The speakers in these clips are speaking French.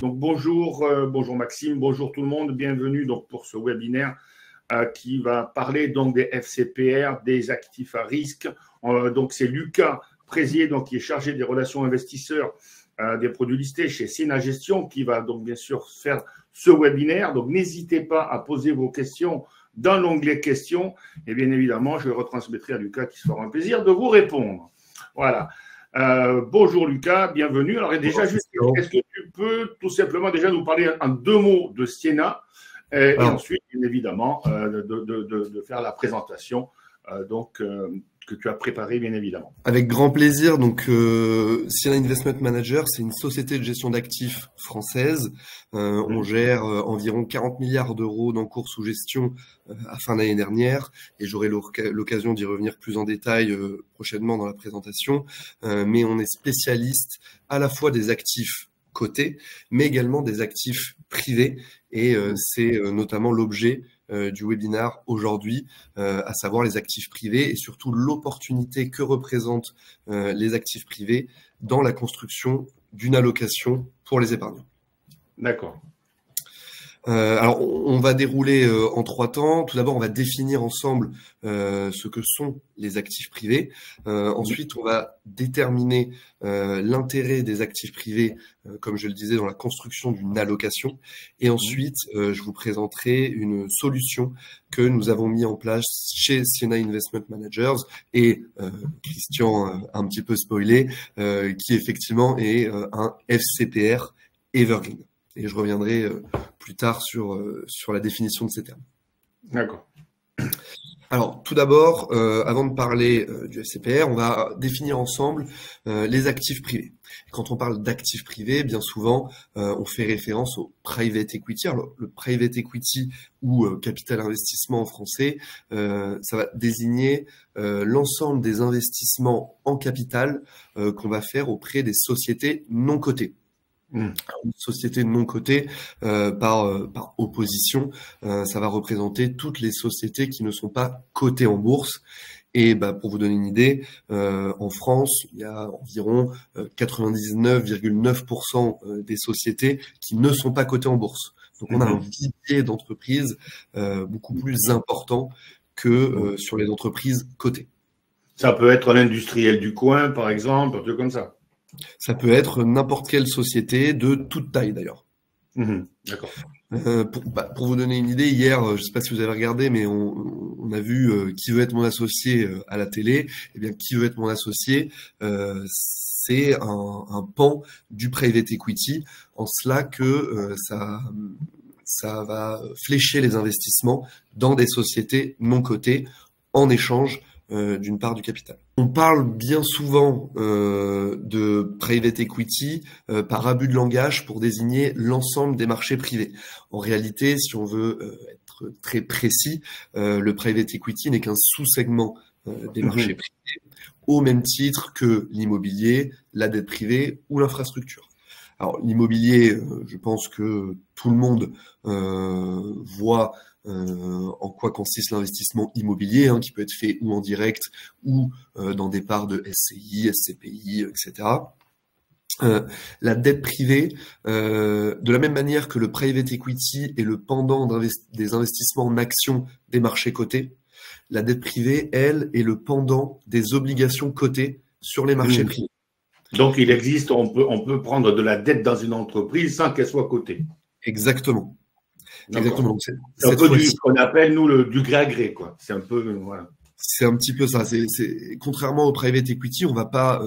Donc bonjour Maxime, bonjour tout le monde, bienvenue donc pour ce webinaire qui va parler donc des FCPR, des actifs à risque. Donc c'est Lucas Prézier donc qui est chargé des relations investisseurs des produits listés chez Siena Gestion qui va donc bien sûr faire ce webinaire. Donc n'hésitez pas à poser vos questions dans l'onglet questions et bien évidemment je le retransmettrai à Lucas qui se fera un plaisir de vous répondre. Voilà. Bonjour Lucas, bienvenue. Alors déjà, juste, est-ce que tu peux tout simplement déjà nous parler en deux mots de Siena et ensuite, bien évidemment, de faire la présentation que tu as préparée, bien évidemment. Avec grand plaisir. Donc, Siena Investment Manager, c'est une société de gestion d'actifs française. On gère environ 40 milliards d'euros d'encours sous gestion à fin d'année dernière, et j'aurai l'occasion d'y revenir plus en détail prochainement dans la présentation. Mais on est spécialiste à la fois des actifs cotés, mais également des actifs privés, et c'est notamment l'objet du webinaire aujourd'hui, à savoir les actifs privés et surtout l'opportunité que représentent les actifs privés dans la construction d'une allocation pour les épargnants. D'accord. Alors, on va dérouler en trois temps. Tout d'abord, on va définir ensemble ce que sont les actifs privés. Ensuite, on va déterminer l'intérêt des actifs privés, comme je le disais, dans la construction d'une allocation. Et ensuite, je vous présenterai une solution que nous avons mis en place chez Siena Investment Managers et Christian a un petit peu spoilé, qui effectivement est un FCPR Evergreen. Et je reviendrai plus tard sur la définition de ces termes. D'accord. Alors, tout d'abord, avant de parler du FCPR, on va définir ensemble les actifs privés. Quand on parle d'actifs privés, bien souvent, on fait référence au private equity. Alors, le private equity ou capital investissement en français, ça va désigner l'ensemble des investissements en capital qu'on va faire auprès des sociétés non cotées. Une société non cotée, par opposition, ça va représenter toutes les sociétés qui ne sont pas cotées en bourse. Et pour vous donner une idée, en France, il y a environ 99,9% des sociétés qui ne sont pas cotées en bourse. Donc on a un vivier d'entreprises beaucoup plus important que sur les entreprises cotées. Ça peut être l'industriel du coin, par exemple, un truc comme ça. Ça peut être n'importe quelle société de toute taille d'ailleurs. D'accord. Pour vous donner une idée, hier, je ne sais pas si vous avez regardé, mais on a vu Qui veut être mon associé à la télé. Eh bien, Qui veut être mon associé, c'est un pan du private equity, en cela que ça va flécher les investissements dans des sociétés non cotées en échange d'une part du capital. On parle bien souvent de private equity par abus de langage pour désigner l'ensemble des marchés privés. En réalité, si on veut être très précis, le private equity n'est qu'un sous-segment des marchés privés, au même titre que l'immobilier, la dette privée ou l'infrastructure. Alors l'immobilier, je pense que tout le monde voit en quoi consiste l'investissement immobilier, qui peut être fait ou en direct ou dans des parts de SCI, SCPI, etc. La dette privée, de la même manière que le private equity est le pendant des investissements en actions des marchés cotés, la dette privée, elle, est le pendant des obligations cotées sur les marchés privés. Donc il existe, on peut prendre de la dette dans une entreprise sans qu'elle soit cotée. Exactement. Exactement. C'est un peu ce qu'on appelle, nous, du gré à gré, quoi. C'est un peu, voilà. C'est un petit peu ça. Contrairement au private equity, on va pas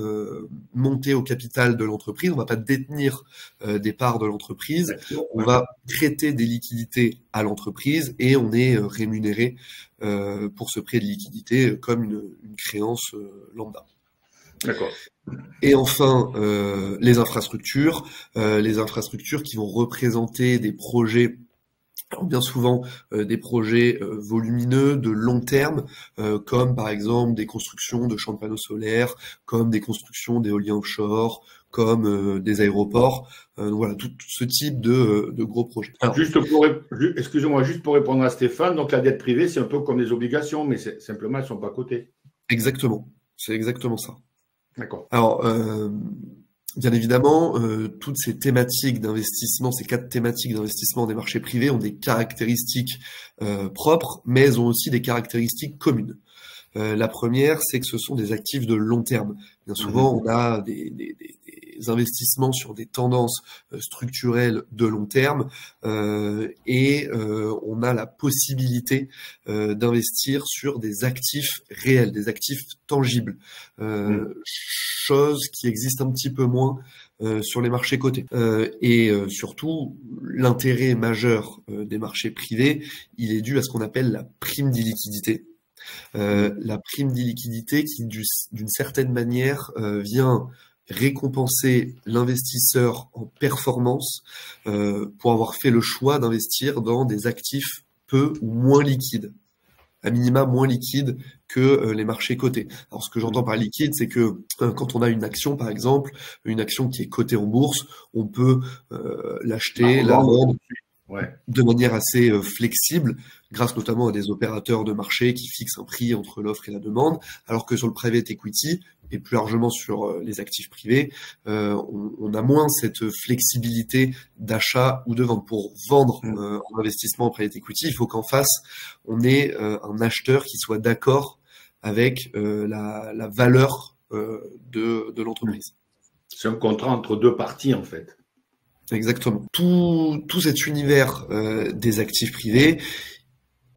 monter au capital de l'entreprise, on va pas détenir des parts de l'entreprise, on va prêter des liquidités à l'entreprise et on est rémunéré pour ce prêt de liquidité comme une créance lambda. D'accord. Et enfin, les infrastructures qui vont représenter des projets. Alors bien souvent des projets volumineux de long terme, comme par exemple des constructions de champs de panneaux solaires, comme des constructions d'éoliens offshore, comme des aéroports. Voilà, tout ce type de gros projets. Alors, excusez-moi, juste pour répondre à Stéphane, donc la dette privée, c'est un peu comme les obligations, mais simplement, elles ne sont pas cotées. Exactement, c'est exactement ça. D'accord. Alors, Bien évidemment, toutes ces thématiques d'investissement, ces 4 thématiques d'investissement des marchés privés ont des caractéristiques propres, mais elles ont aussi des caractéristiques communes. La première, c'est que ce sont des actifs de long terme. Bien souvent, on a des investissements sur des tendances structurelles de long terme et on a la possibilité d'investir sur des actifs réels, des actifs tangibles, chose qui existe un petit peu moins sur les marchés cotés. Et surtout, l'intérêt majeur des marchés privés, il est dû à ce qu'on appelle la prime d'illiquidité. La prime d'illiquidité qui, d'une certaine manière, vient récompenser l'investisseur en performance pour avoir fait le choix d'investir dans des actifs peu ou moins liquides, à minima moins liquides que les marchés cotés. Alors ce que j'entends par liquide, c'est que quand on a une action, par exemple, une action qui est cotée en bourse, on peut l'acheter, la vendre de manière assez flexible, grâce notamment à des opérateurs de marché qui fixent un prix entre l'offre et la demande, alors que sur le private equity, et plus largement sur les actifs privés, on a moins cette flexibilité d'achat ou de vente. Pour vendre en investissement en private equity, il faut qu'en face, on ait un acheteur qui soit d'accord avec la valeur de l'entreprise. C'est un contrat entre deux parties, en fait. Exactement. Tout cet univers des actifs privés,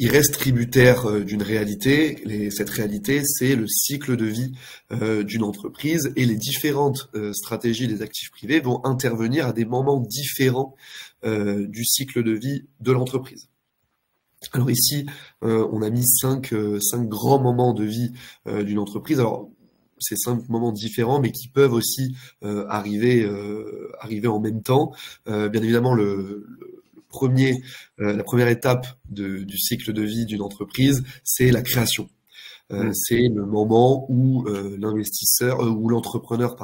il reste tributaire d'une réalité. Cette réalité, c'est le cycle de vie d'une entreprise, et les différentes stratégies des actifs privés vont intervenir à des moments différents du cycle de vie de l'entreprise. Alors ici, on a mis cinq grands moments de vie d'une entreprise. Alors, ces 5 moments différents, mais qui peuvent aussi arriver en même temps. Bien évidemment, la première étape du cycle de vie d'une entreprise, c'est la création. C'est le moment où l'investisseur ou l'entrepreneur,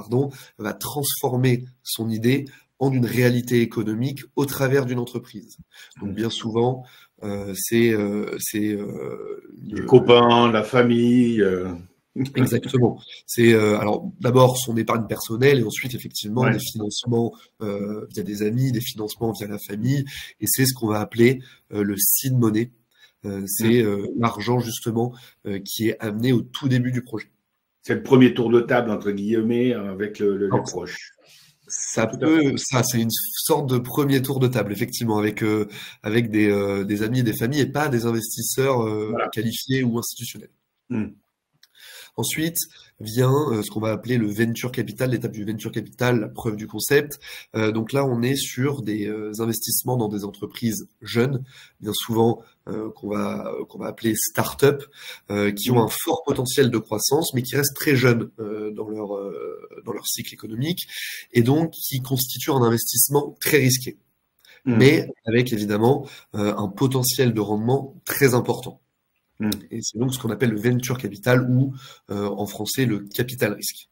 va transformer son idée en une réalité économique au travers d'une entreprise. Donc bien souvent, c'est les copains, la famille. Exactement. C'est alors d'abord son épargne personnelle, et ensuite effectivement des financements via des amis, des financements via la famille, et c'est ce qu'on va appeler le seed money. C'est l'argent justement qui est amené au tout début du projet. C'est le premier tour de table entre guillemets avec les proches. Ça c'est une sorte de premier tour de table, effectivement, avec des amis et des familles, et pas des investisseurs qualifiés ou institutionnels. Ensuite vient ce qu'on va appeler le venture capital, l'étape du venture capital, la preuve du concept. Donc là, on est sur des investissements dans des entreprises jeunes, bien souvent qu'on va appeler start-up, qui ont un fort potentiel de croissance, mais qui restent très jeunes dans leur cycle économique, et donc qui constituent un investissement très risqué, mais avec évidemment un potentiel de rendement très important. Et c'est donc ce qu'on appelle le venture capital, ou en français le capital risque.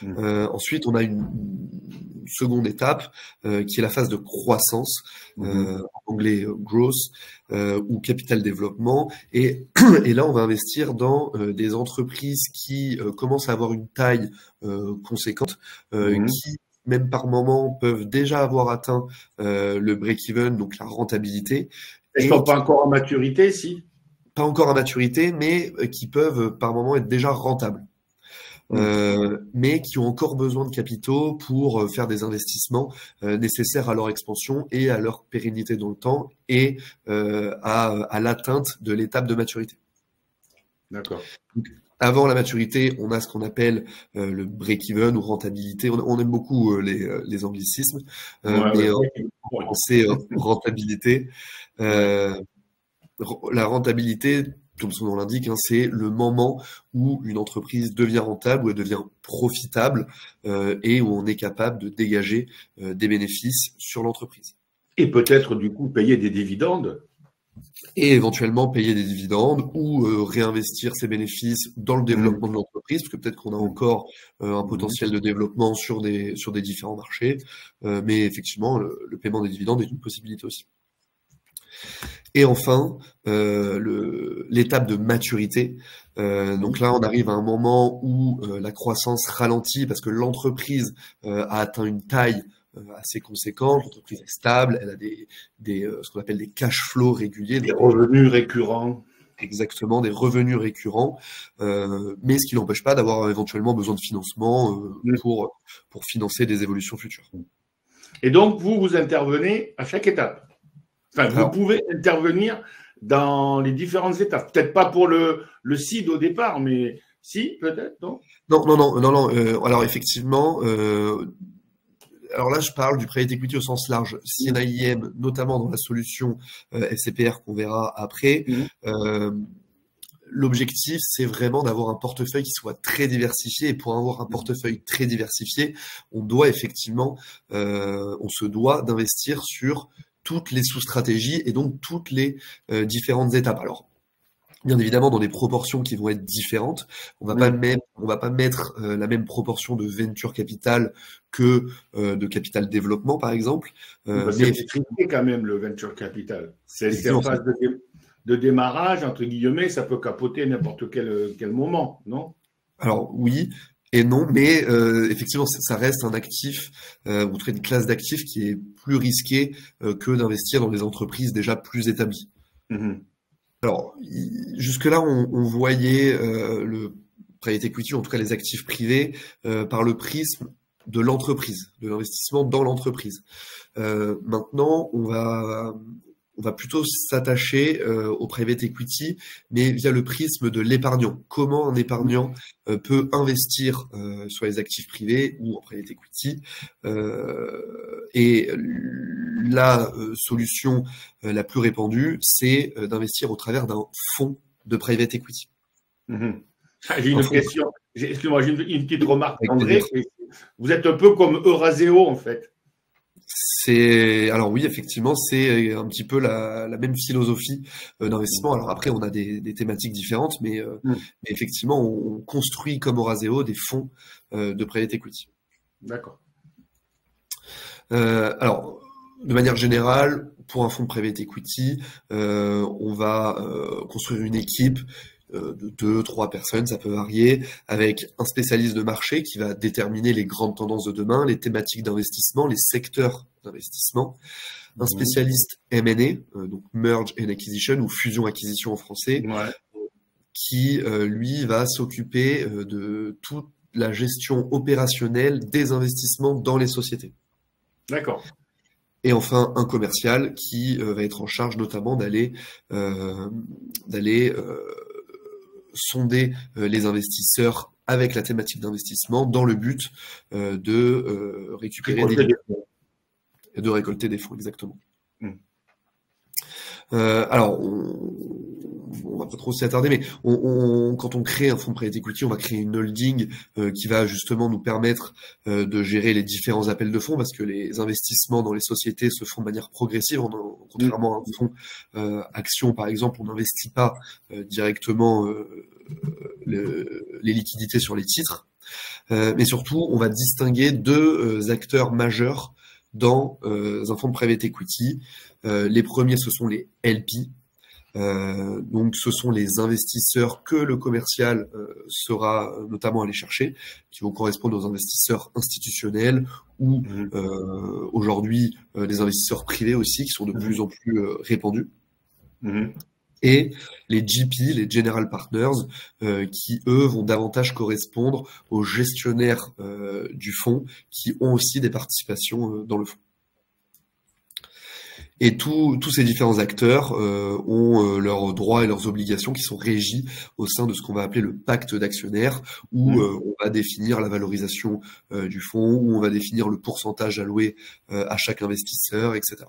Ensuite, on a une seconde étape qui est la phase de croissance, en anglais growth, ou capital développement. Et là, on va investir dans des entreprises qui commencent à avoir une taille conséquente, qui même par moment peuvent déjà avoir atteint le break-even, donc la rentabilité. Elles ne sont pas encore en maturité, si? Pas encore à maturité, mais qui peuvent par moment être déjà rentables, mais qui ont encore besoin de capitaux pour faire des investissements nécessaires à leur expansion et à leur pérennité dans le temps, et à l'atteinte de l'étape de maturité. D'accord. Donc, avant la maturité, on a ce qu'on appelle le break-even ou rentabilité. On aime beaucoup les anglicismes, mais c'est rentabilité. La rentabilité, comme son nom l'indique, c'est le moment où une entreprise devient rentable, où elle devient profitable, et où on est capable de dégager des bénéfices sur l'entreprise. Et peut-être du coup payer des dividendes. Et éventuellement payer des dividendes, ou réinvestir ces bénéfices dans le développement de l'entreprise, parce que peut-être qu'on a encore un potentiel de développement sur des différents marchés, mais effectivement le paiement des dividendes est une possibilité aussi. Et enfin, l'étape de maturité. Donc là, on arrive à un moment où la croissance ralentit parce que l'entreprise a atteint une taille assez conséquente, l'entreprise est stable, elle a ce qu'on appelle des cash flows réguliers. Des revenus récurrents. Exactement, des revenus récurrents, mais ce qui n'empêche pas d'avoir éventuellement besoin de financement pour financer des évolutions futures. Et donc, vous intervenez à chaque étape. Enfin, vous pouvez intervenir dans les différentes étapes. Peut-être pas pour le seed au départ, mais si, peut-être, non? Non. Alors effectivement, alors là, je parle du private equity au sens large. CNIM, notamment dans la solution FCPR qu'on verra après. L'objectif, c'est vraiment d'avoir un portefeuille qui soit très diversifié. Et pour avoir un portefeuille très diversifié, on doit effectivement, on se doit d'investir sur toutes les sous-stratégies et donc toutes les différentes étapes. Alors, bien évidemment, dans des proportions qui vont être différentes. On va pas mettre la même proportion de venture capital que de capital développement, par exemple. Mais c'est risqué quand même, le venture capital. C'est en phase de démarrage, entre guillemets, ça peut capoter n'importe quel moment, non? Alors oui et non, mais effectivement, ça reste un actif, en tout cas une classe d'actifs qui est plus risquée que d'investir dans des entreprises déjà plus établies. Alors, jusque-là, on voyait le private equity, en tout cas les actifs privés, par le prisme de l'entreprise, de l'investissement dans l'entreprise. Maintenant, on va plutôt s'attacher au private equity, mais via le prisme de l'épargnant. Comment un épargnant peut investir sur les actifs privés ou en private equity. Et la solution la plus répandue, c'est d'investir au travers d'un fonds de private equity. J'ai une question. Excuse-moi, j'ai une petite remarque, André. Vous êtes un peu comme Euraseo, en fait. Alors oui, effectivement, c'est un petit peu la même philosophie d'investissement. Alors après, on a des thématiques différentes, mais effectivement, on construit comme Euraseo des fonds de private equity. D'accord. Alors, de manière générale, pour un fonds de private equity, on va construire une équipe de 2-3 personnes, ça peut varier, avec un spécialiste de marché qui va déterminer les grandes tendances de demain, les thématiques d'investissement, les secteurs d'investissement, un spécialiste M&A, donc Merge and Acquisition ou fusion-acquisition en français, qui, lui, va s'occuper de toute la gestion opérationnelle des investissements dans les sociétés. D'accord. Et enfin, un commercial qui va être en charge notamment d'aller sonder les investisseurs avec la thématique d'investissement dans le but de récupérer des fonds. Et de récolter des fonds, exactement. Alors, on va pas trop s'y attarder, mais quand on crée un fonds de private equity, on va créer une holding qui va justement nous permettre de gérer les différents appels de fonds, parce que les investissements dans les sociétés se font de manière progressive. Contrairement à un fonds action, par exemple, on n'investit pas directement les liquidités sur les titres. Mais surtout, on va distinguer deux acteurs majeurs dans un fonds de private equity. Les premiers, ce sont les LP. Donc, ce sont les investisseurs que le commercial sera notamment allé chercher, qui vont correspondre aux investisseurs institutionnels ou aujourd'hui des investisseurs privés aussi, qui sont de plus en plus répandus. Et les GP, les General Partners, qui, eux, vont davantage correspondre aux gestionnaires du fonds, qui ont aussi des participations dans le fonds. Et tous ces différents acteurs ont leurs droits et leurs obligations qui sont régis au sein de ce qu'on va appeler le pacte d'actionnaires, où on va définir la valorisation du fonds, où on va définir le pourcentage alloué à chaque investisseur, etc.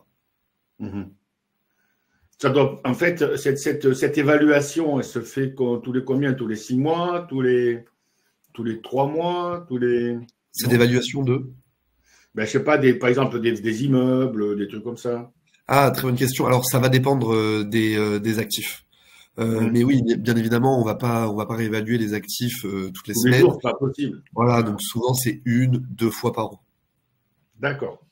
Ça doit, en fait, cette évaluation, elle se fait tous les combien? Tous les 6 mois, tous les 3 mois, Cette évaluation de? Ben, je sais pas, par exemple, des immeubles, des trucs comme ça. Ah, très bonne question. Alors, ça va dépendre des actifs. Mais oui, bien évidemment, on va pas réévaluer les actifs toutes les semaines. Les jours, pas possible. Voilà, donc souvent c'est 1-2 fois par an. D'accord.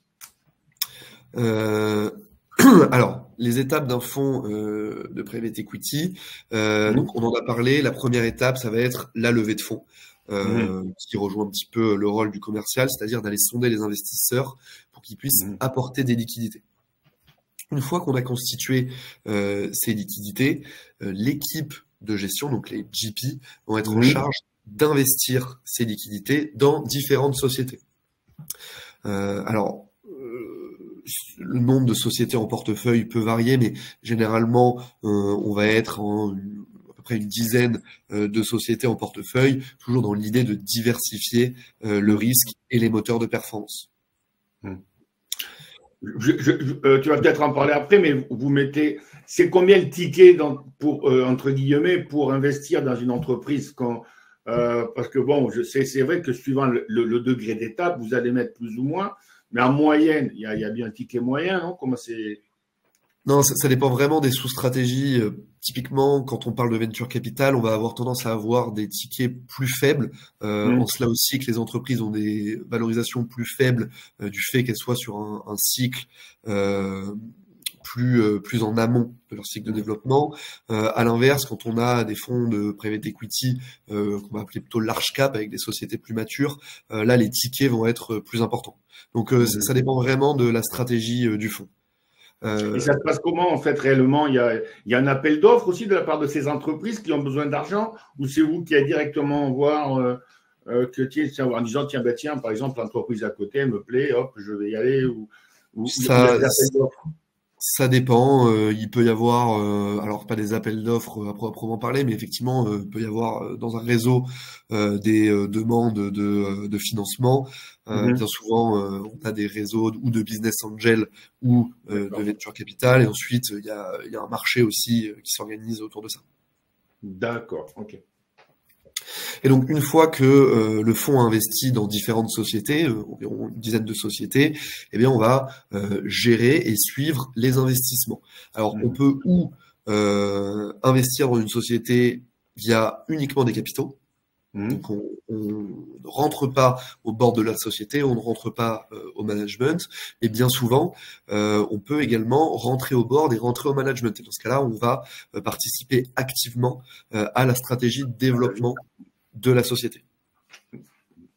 Alors, les étapes d'un fonds de private equity, donc on en a parlé. La première étape, ça va être la levée de fonds, qui rejoint un petit peu le rôle du commercial, c'est-à-dire d'aller sonder les investisseurs pour qu'ils puissent apporter des liquidités. Une fois qu'on a constitué ces liquidités, l'équipe de gestion, donc les GP, vont être en charge d'investir ces liquidités dans différentes sociétés. Alors, le nombre de sociétés en portefeuille peut varier, mais généralement, on va être à peu près une dizaine de sociétés en portefeuille, toujours dans l'idée de diversifier le risque et les moteurs de performance. Tu vas peut-être en parler après, mais vous mettez, c'est combien le ticket pour, entre guillemets, pour investir dans une entreprise parce que bon, c'est vrai que suivant le degré d'étape, vous allez mettre plus ou moins, mais en moyenne, il y a bien un ticket moyen, non? Comment c'est? Non, ça dépend vraiment des sous-stratégies. Typiquement, quand on parle de venture capital, on va avoir tendance à avoir des tickets plus faibles. En cela aussi que les entreprises ont des valorisations plus faibles du fait qu'elles soient sur un cycle plus en amont de leur cycle de développement. À l'inverse, quand on a des fonds de private equity qu'on va appeler plutôt large cap avec des sociétés plus matures, là les tickets vont être plus importants. Donc ça dépend vraiment de la stratégie du fonds. Et ça se passe comment en fait réellement? Il y a un appel d'offres aussi de la part de ces entreprises qui ont besoin d'argent, ou c'est vous qui allez directement voir en disant tiens, par exemple l'entreprise à côté me plaît, hop, je vais y aller, ou il y a des appels d'offres? Ça dépend. Il peut y avoir, alors pas des appels d'offres à proprement parler, mais effectivement, il peut y avoir dans un réseau des demandes de financement. Bien souvent, on a des réseaux ou de business angel ou de venture capital, et ensuite il y a un marché aussi qui s'organise autour de ça. D'accord, ok. Et donc, une fois que le fonds a investi dans différentes sociétés, environ une dizaine de sociétés, eh bien, on va gérer et suivre les investissements. Alors, on peut ou investir dans une société via uniquement des capitaux. Donc, on ne rentre pas au bord de la société, on ne rentre pas au management, et bien souvent, on peut également rentrer au board et rentrer au management. Et dans ce cas-là, on va participer activement à la stratégie de développement de la société.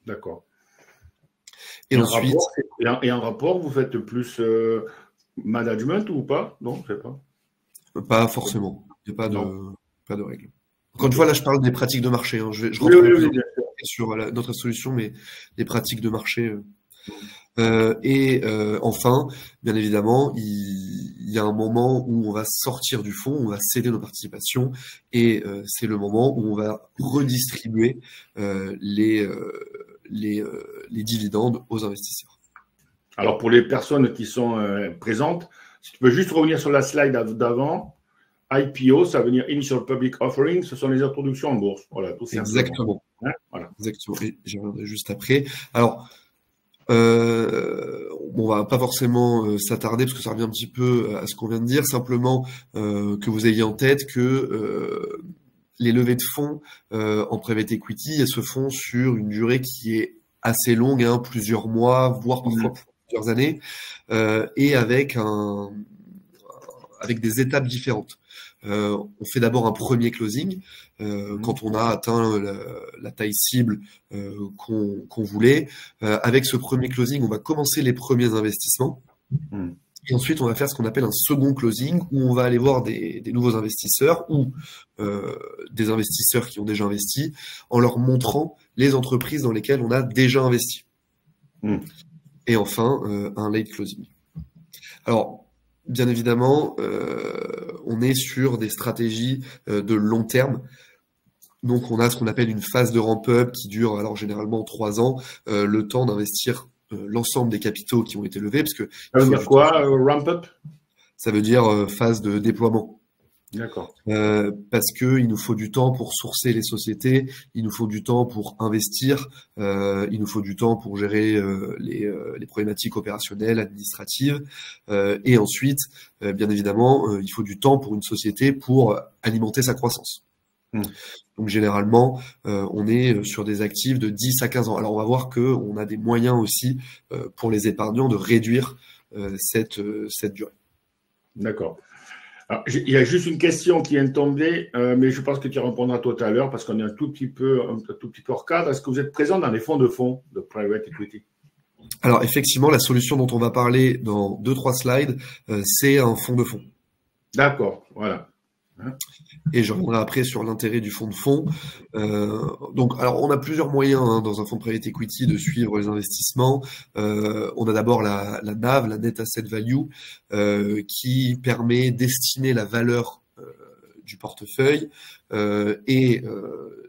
D'accord. Et ensuite, un rapport, vous faites plus management ou pas? Non, je sais pas. Pas forcément. Il n'y a pas de règle. Encore une fois, là, je parle des pratiques de marché. Hein. Je rentre sur notre solution, mais les pratiques de marché. Enfin, bien évidemment, il y a un moment où on va sortir du fonds, on va céder nos participations, et c'est le moment où on va redistribuer les dividendes aux investisseurs. Alors, pour les personnes qui sont présentes, si tu peux juste revenir sur la slide d'avant, IPO, ça veut dire Initial Public Offering, ce sont les introductions en bourse. Voilà, tout simplement. Exactement. Hein, voilà. Exactement. Et j'y reviendrai juste après. Alors, on va pas forcément s'attarder parce que ça revient un petit peu à ce qu'on vient de dire. Simplement que vous ayez en tête que les levées de fonds en private equity, elles se font sur une durée qui est assez longue, hein, plusieurs mois, voire parfois plusieurs années, et avec des étapes différentes. On fait d'abord un premier closing quand on a atteint la taille cible qu'on voulait. Avec ce premier closing, on va commencer les premiers investissements. Et ensuite, on va faire ce qu'on appelle un second closing où on va aller voir des nouveaux investisseurs ou des investisseurs qui ont déjà investi en leur montrant les entreprises dans lesquelles on a déjà investi. Et enfin, un late closing. Alors, bien évidemment, on est sur des stratégies de long terme. Donc, on a ce qu'on appelle une phase de ramp-up qui dure alors généralement 3 ans, le temps d'investir l'ensemble des capitaux qui ont été levés. Parce que ça veut dire quoi, ramp-up? Ça veut dire phase de déploiement. D'accord. Parce que il nous faut du temps pour sourcer les sociétés, il nous faut du temps pour investir, il nous faut du temps pour gérer les problématiques opérationnelles, administratives, et ensuite, bien évidemment, il faut du temps pour une société pour alimenter sa croissance. Donc généralement, on est sur des actifs de 10 à 15 ans. Alors on va voir que on a des moyens aussi pour les épargnants de réduire cette durée. D'accord. Alors, il y a juste une question qui vient de tomber, mais je pense que tu répondras tout à l'heure parce qu'on est un tout petit peu hors cadre. Est-ce que vous êtes présent dans les fonds de private equity? Alors effectivement, la solution dont on va parler dans 2-3 slides, c'est un fonds de fonds. D'accord, voilà. Et je reviendrai après sur l'intérêt du fonds de fonds. Donc, alors, on a plusieurs moyens dans un fonds de private equity de suivre les investissements. On a d'abord la NAV, la Net Asset Value, qui permet d'estimer la valeur du portefeuille et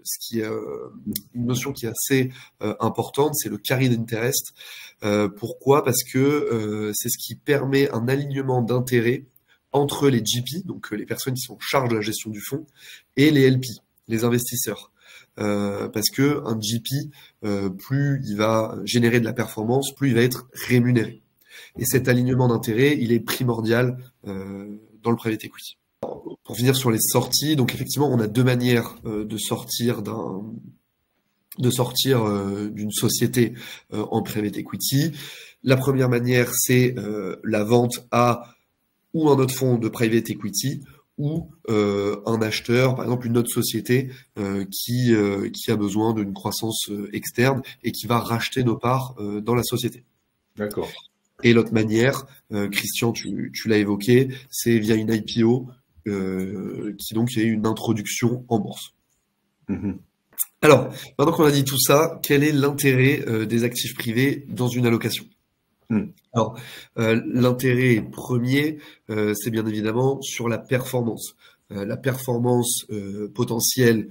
ce qui est une notion qui est assez importante, c'est le carried interest. Pourquoi? Parce que c'est ce qui permet un alignement d'intérêts entre les GP, donc les personnes qui sont en charge de la gestion du fonds, et les LP, les investisseurs. Parce que un GP, plus il va générer de la performance, plus il va être rémunéré. Et cet alignement d'intérêts, il est primordial dans le private equity. Alors, pour finir sur les sorties, donc effectivement, on a deux manières de sortir d'une société en private equity. La première manière, c'est la vente à ou un autre fonds de private equity, ou un acheteur, par exemple une autre société qui a besoin d'une croissance externe et qui va racheter nos parts dans la société. D'accord. Et l'autre manière, Christian, tu l'as évoqué, c'est via une IPO qui donc est une introduction en bourse. Mm-hmm. Alors, maintenant qu'on a dit tout ça, quel est l'intérêt des actifs privés dans une allocation? Alors, l'intérêt premier, c'est bien évidemment sur la performance. La performance potentielle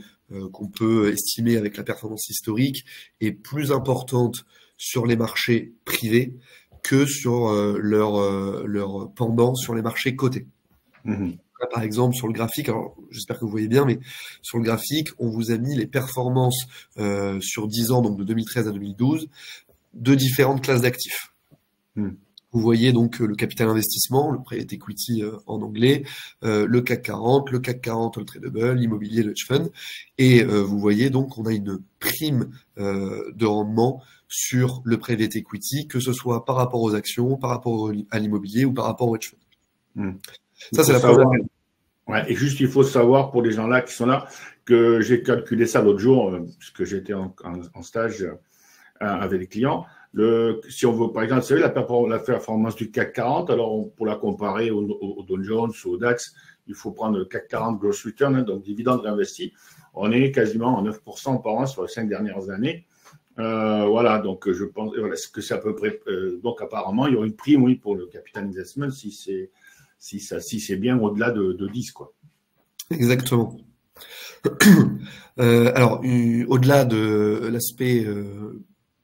qu'on peut estimer avec la performance historique est plus importante sur les marchés privés que sur leur pendant sur les marchés cotés. Mm-hmm. Là, par exemple, sur le graphique, alors j'espère que vous voyez bien, mais sur le graphique, on vous a mis les performances sur 10 ans, donc de 2013 à 2012, de différentes classes d'actifs. Vous voyez donc le capital investissement, le private equity en anglais, le CAC 40, le CAC 40 all tradable, l'immobilier, le hedge fund, et vous voyez donc on a une prime de rendement sur le private equity, que ce soit par rapport aux actions, par rapport à l'immobilier ou par rapport au hedge fund. Ça, c'est la première. Ouais, et juste, il faut savoir pour les gens là qui sont là que j'ai calculé ça l'autre jour, puisque j'étais en stage avec les clients. Si on veut, par exemple, vous savez, la performance du CAC 40, alors pour la comparer au Dow Jones ou au DAX, il faut prendre le CAC 40 Gross Return, donc dividende réinvesti. On est quasiment à 9% par an sur les 5 dernières années. Voilà, donc je pense que c'est à peu près. Donc apparemment, il y aura une prime, oui, pour le capital investment si c'est bien au-delà de 10, quoi. Exactement. Alors, au-delà de l'aspect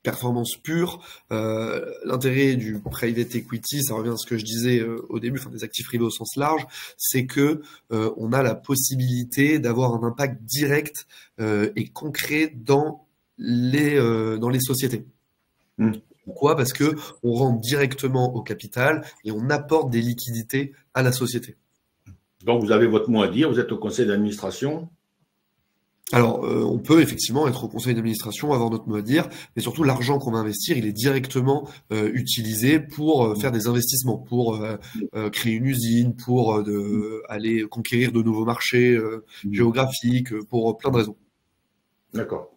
performance pure, l'intérêt du private equity, ça revient à ce que je disais au début, enfin des actifs privés au sens large, c'est que on a la possibilité d'avoir un impact direct et concret dans les sociétés. Pourquoi? Parce que on rentre directement au capital et on apporte des liquidités à la société. Donc vous avez votre mot à dire, vous êtes au conseil d'administration. Alors, on peut effectivement être au conseil d'administration, avoir notre mot à dire, mais surtout l'argent qu'on va investir, il est directement utilisé pour faire des investissements, pour créer une usine, pour aller conquérir de nouveaux marchés géographiques, pour plein de raisons. D'accord.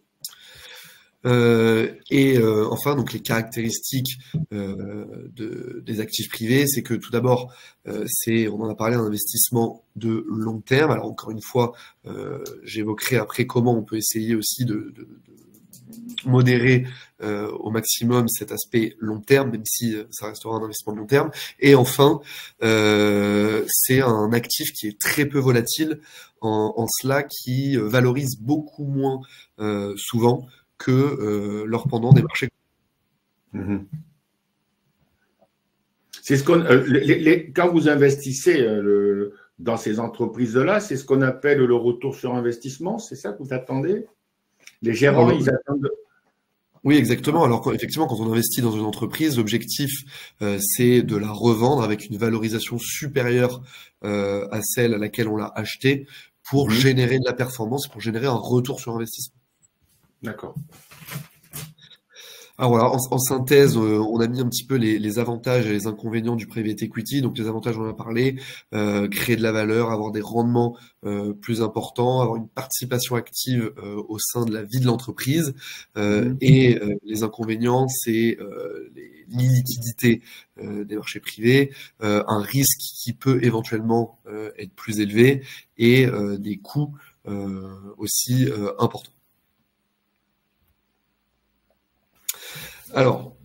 Enfin, donc les caractéristiques des actifs privés, c'est que tout d'abord, on en a parlé, un investissement de long terme. Alors encore une fois, j'évoquerai après comment on peut essayer aussi de modérer au maximum cet aspect long terme, même si ça restera un investissement de long terme. Et enfin, c'est un actif qui est très peu volatile, en cela qui valorise beaucoup moins souvent que leur pendant des marchés. C'est ce qu'on, quand vous investissez dans ces entreprises-là, c'est ce qu'on appelle le retour sur investissement, c'est ça que vous attendez? Les gérants, ils attendent. Oui, exactement. Alors effectivement, quand on investit dans une entreprise, l'objectif, c'est de la revendre avec une valorisation supérieure à celle à laquelle on l'a achetée pour générer de la performance, pour générer un retour sur investissement. D'accord. Alors voilà, en synthèse, on a mis un petit peu les avantages et les inconvénients du private equity. Donc les avantages, on en a parlé, créer de la valeur, avoir des rendements plus importants, avoir une participation active au sein de la vie de l'entreprise. Et les inconvénients, c'est l'illiquidité des marchés privés, un risque qui peut éventuellement être plus élevé et des coûts aussi importants. Alors,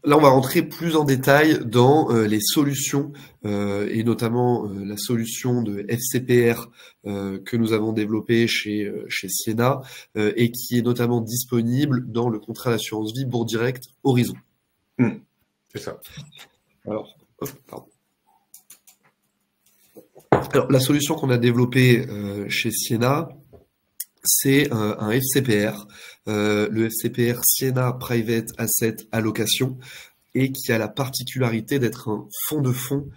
là, on va rentrer plus en détail dans les solutions et notamment la solution de FCPR que nous avons développée chez Siena et qui est notamment disponible dans le contrat d'assurance vie Bourse Direct Horizon. C'est ça. Alors, pardon. Alors, la solution qu'on a développée chez Siena, c'est un FCPR, le FCPR Siena Private Asset Allocation, et qui a la particularité d'être un fonds de fonds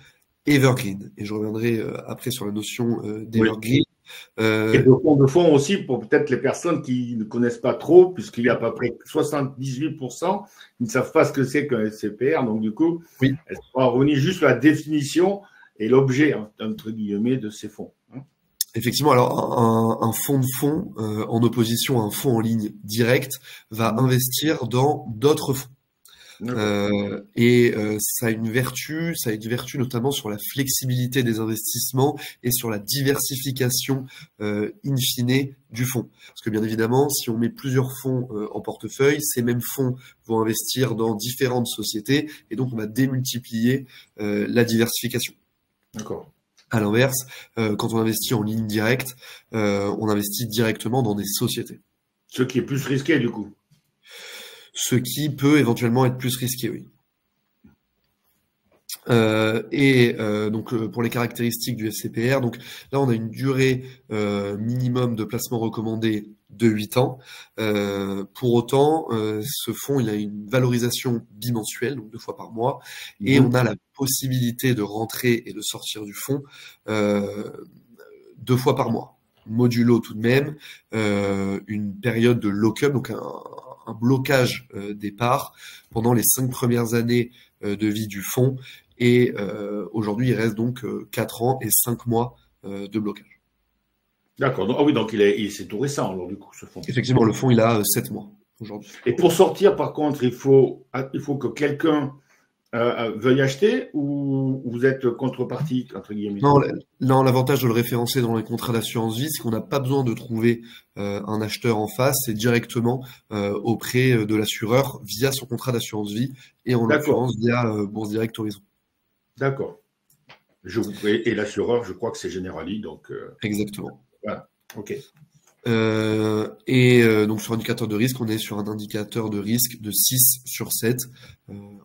evergreen. Et je reviendrai après sur la notion d'evergreen. Et de fonds aussi, pour peut-être les personnes qui ne connaissent pas trop, puisqu'il y a à peu près 78% qui ne savent pas ce que c'est qu'un FCPR. Donc, du coup, oui. Elle sera revenir juste sur la définition et l'objet, entre guillemets, de ces fonds. Effectivement, alors un fonds de fonds, en opposition à un fonds en ligne direct, va investir dans d'autres fonds. Ça a une vertu notamment sur la flexibilité des investissements et sur la diversification in fine du fonds. Parce que bien évidemment, si on met plusieurs fonds en portefeuille, ces mêmes fonds vont investir dans différentes sociétés et donc on va démultiplier la diversification. D'accord. À l'inverse, quand on investit en ligne directe, on investit directement dans des sociétés. Ce qui est plus risqué du coup. Ce qui peut éventuellement être plus risqué, oui. Donc pour les caractéristiques du FCPR, donc là on a une durée minimum de placement recommandé de 8 ans. Pour autant, ce fonds il a une valorisation bimensuelle, donc 2 fois par mois, et on a la possibilité de rentrer et de sortir du fonds 2 fois par mois. Modulo tout de même une période de lock-up, donc un blocage des parts pendant les 5 premières années de vie du fonds. Et aujourd'hui, il reste donc 4 ans et 5 mois de blocage. D'accord. Ah oui, donc c'est tout récent, alors, du coup, ce fonds. Effectivement, le fonds, il a 7 mois aujourd'hui. Et pour sortir, par contre, il faut que quelqu'un veuille acheter ou vous êtes contrepartie, entre guillemets? Non, l'avantage de le référencer dans les contrats d'assurance vie, c'est qu'on n'a pas besoin de trouver un acheteur en face, c'est directement auprès de l'assureur via son contrat d'assurance vie et en l'occurrence via Bourse Direct Horizon. D'accord. Et l'assureur, je crois que c'est Generali, donc. Exactement. Voilà. Ok. Donc sur indicateur de risque, on est sur un indicateur de risque de 6 sur 7,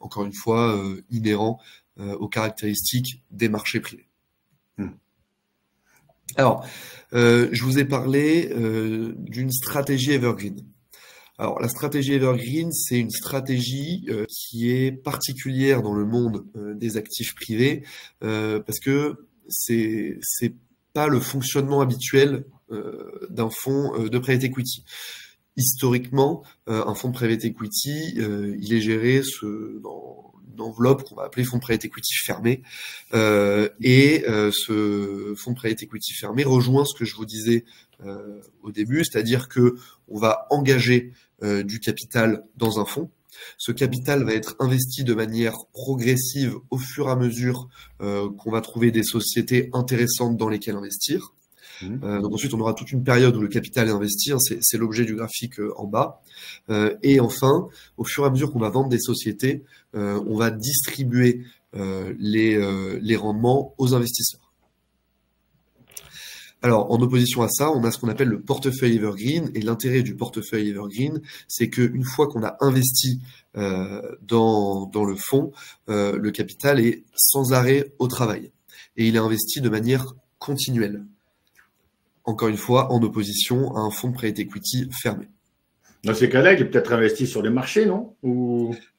encore une fois inhérent aux caractéristiques des marchés privés. Alors, je vous ai parlé d'une stratégie evergreen. Alors la stratégie evergreen, c'est une stratégie qui est particulière dans le monde des actifs privés parce que c'est pas le fonctionnement habituel d'un fonds de private equity. Historiquement, un fonds de private equity, il est géré dans une enveloppe qu'on va appeler fonds de private equity fermé. Ce fonds de private equity fermé rejoint ce que je vous disais au début, c'est-à-dire que on va engager du capital dans un fonds. Ce capital va être investi de manière progressive au fur et à mesure qu'on va trouver des sociétés intéressantes dans lesquelles investir. Donc ensuite, on aura toute une période où le capital est investi, hein, c'est l'objet du graphique en bas. Et enfin, au fur et à mesure qu'on va vendre des sociétés, on va distribuer les rendements aux investisseurs. Alors, en opposition à ça, on a ce qu'on appelle le portefeuille evergreen. Et l'intérêt du portefeuille evergreen, c'est qu'une fois qu'on a investi dans le fonds, le capital est sans arrêt au travail. Et il est investi de manière continuelle. Encore une fois, en opposition à un fonds de private equity fermé. Dans ces cas-là, il est peut-être investi sur les marchés, non?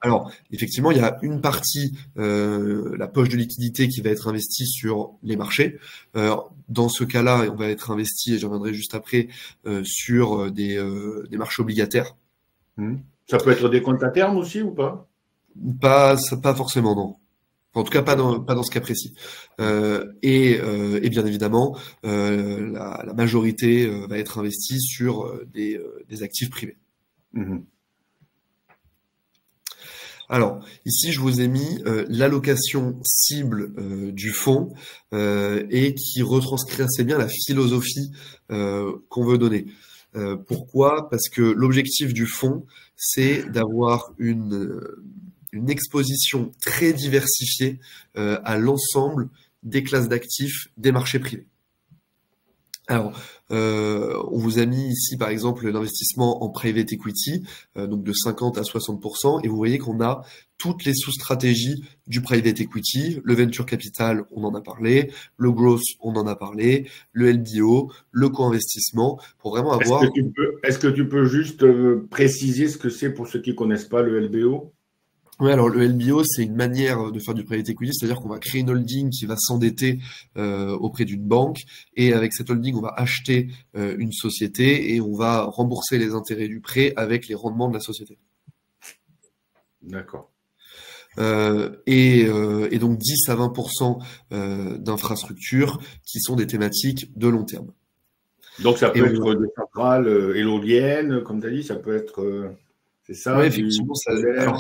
Alors, effectivement, il y a une partie, la poche de liquidité qui va être investie sur les marchés. Dans ce cas-là, on va être investi, et j'en reviendrai juste après, sur des marchés obligataires. Ça peut être des comptes à terme aussi ou pas? Pas forcément, non. En tout cas, pas dans ce cas précis. Et bien évidemment, la majorité va être investie sur des actifs privés. Mhm. Alors, ici, je vous ai mis l'allocation cible du fonds et qui retranscrit assez bien la philosophie qu'on veut donner. Pourquoi? Parce que l'objectif du fonds, c'est d'avoir une exposition très diversifiée à l'ensemble des classes d'actifs des marchés privés. Alors, on vous a mis ici, par exemple, l'investissement en private equity, donc de 50 à 60%, et vous voyez qu'on a toutes les sous-stratégies du private equity, le venture capital, on en a parlé, le growth, on en a parlé, le LBO, le co-investissement, pour vraiment avoir... Est-ce que tu peux juste préciser ce que c'est pour ceux qui connaissent pas le LBO? Ouais, alors le LBO, c'est une manière de faire du private equity, c'est-à-dire qu'on va créer une holding qui va s'endetter auprès d'une banque, et avec cette holding, on va acheter une société et on va rembourser les intérêts du prêt avec les rendements de la société. D'accord. Et donc 10 à 20% d'infrastructures qui sont des thématiques de long terme. Donc ça peut être des centrales éoliennes, comme tu as dit, ça peut être, c'est ça, ouais, du effectivement, solaire.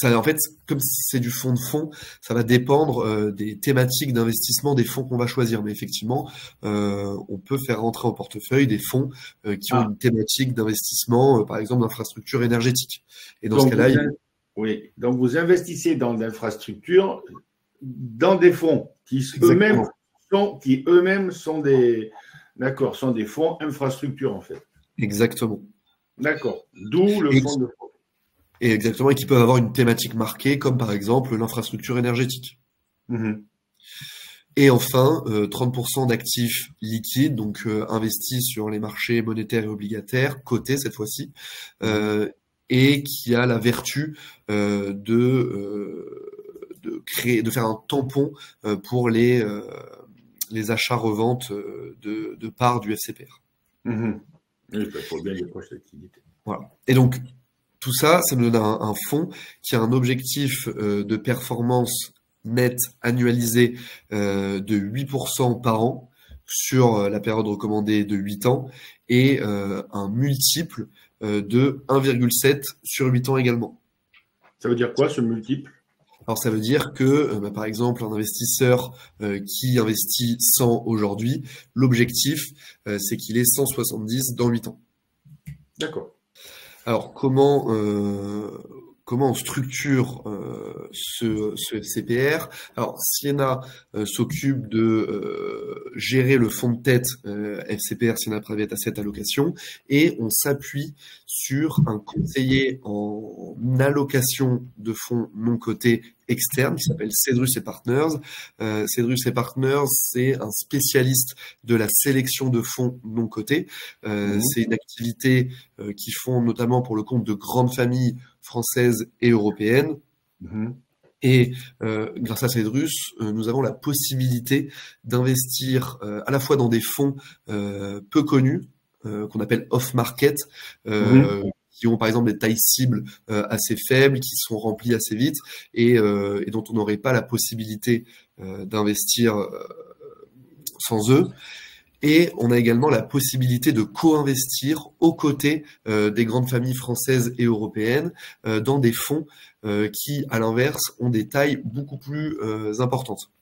En fait, comme c'est du fonds de fonds, ça va dépendre des thématiques d'investissement des fonds qu'on va choisir. Mais effectivement, on peut faire rentrer en portefeuille des fonds qui ont une thématique d'investissement, par exemple d'infrastructures énergétiques. Et dans ce cas-là, oui. Donc vous investissez dans l'infrastructure, dans des fonds qui eux-mêmes sont des, d'accord, sont des fonds infrastructures en fait. Exactement. D'accord. D'où le fonds de fonds. Et exactement, et qui peuvent avoir une thématique marquée, comme par exemple l'infrastructure énergétique. Mm-hmm. Et enfin, 30% d'actifs liquides, donc investis sur les marchés monétaires et obligataires, cotés cette fois-ci, et qui a la vertu de faire un tampon pour les achats-reventes de parts du FCPR. Mm-hmm. Oui, il faut bien des poches d'activité. Voilà. Et donc, tout ça, ça nous donne un fonds qui a un objectif de performance nette annualisée de 8% par an sur la période recommandée de 8 ans et un multiple de 1,7 sur 8 ans également. Ça veut dire quoi ce multiple? Alors ça veut dire que, par exemple, un investisseur qui investit 100 aujourd'hui, l'objectif, c'est qu'il ait 170 dans 8 ans. D'accord. Alors comment on structure ce FCPR? Alors Siena s'occupe de gérer le fonds de tête FCPR Siena Private Asset Allocation et on s'appuie sur un conseiller en allocation de fonds non cotés externe qui s'appelle Cedrus Partners. Cedrus Partners, c'est un spécialiste de la sélection de fonds non cotés. C'est une activité qu'ils font notamment pour le compte de grandes familles françaises et européennes. Et grâce à Cedrus, nous avons la possibilité d'investir à la fois dans des fonds peu connus, qu'on appelle off-market, qui ont par exemple des tailles cibles assez faibles, qui sont remplis assez vite et dont on n'aurait pas la possibilité d'investir sans eux. Et on a également la possibilité de co-investir aux côtés des grandes familles françaises et européennes dans des fonds qui, à l'inverse, ont des tailles beaucoup plus importantes.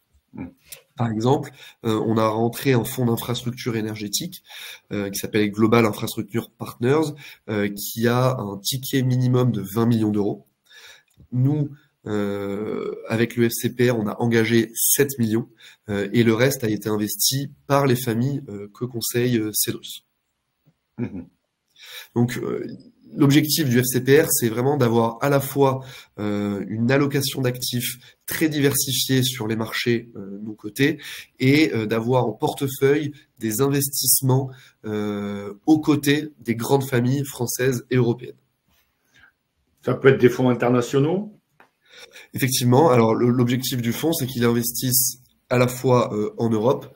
Par exemple, on a rentré un fonds d'infrastructure énergétique qui s'appelle Global Infrastructure Partners, qui a un ticket minimum de 20 millions d'euros. Nous, avec le FCPR, on a engagé 7 millions et le reste a été investi par les familles que conseille Cedrus. Donc, l'objectif du FCPR, c'est vraiment d'avoir à la fois une allocation d'actifs très diversifiée sur les marchés non cotés et d'avoir en portefeuille des investissements aux côtés des grandes familles françaises et européennes. Ça peut être des fonds internationaux? Effectivement, alors l'objectif du fonds, c'est qu'il investisse à la fois en Europe,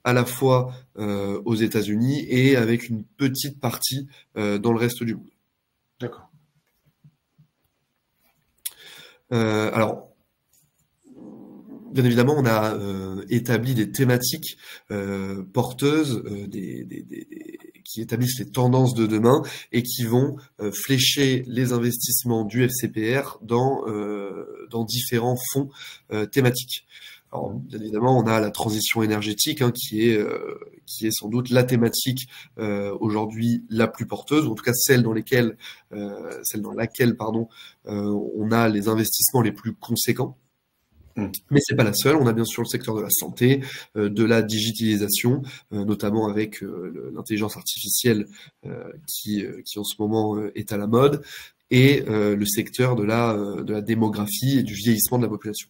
à la fois aux États-Unis et avec une petite partie dans le reste du monde. D'accord. Alors, bien évidemment, on a établi des thématiques porteuses, qui établissent les tendances de demain et qui vont flécher les investissements du FCPR dans différents fonds thématiques. Alors, bien évidemment, on a la transition énergétique qui est sans doute la thématique aujourd'hui la plus porteuse, ou en tout cas celle dans laquelle on a les investissements les plus conséquents. Mais c'est pas la seule. On a bien sûr le secteur de la santé, de la digitalisation, notamment avec l'intelligence artificielle qui en ce moment est à la mode, et le secteur de la démographie et du vieillissement de la population.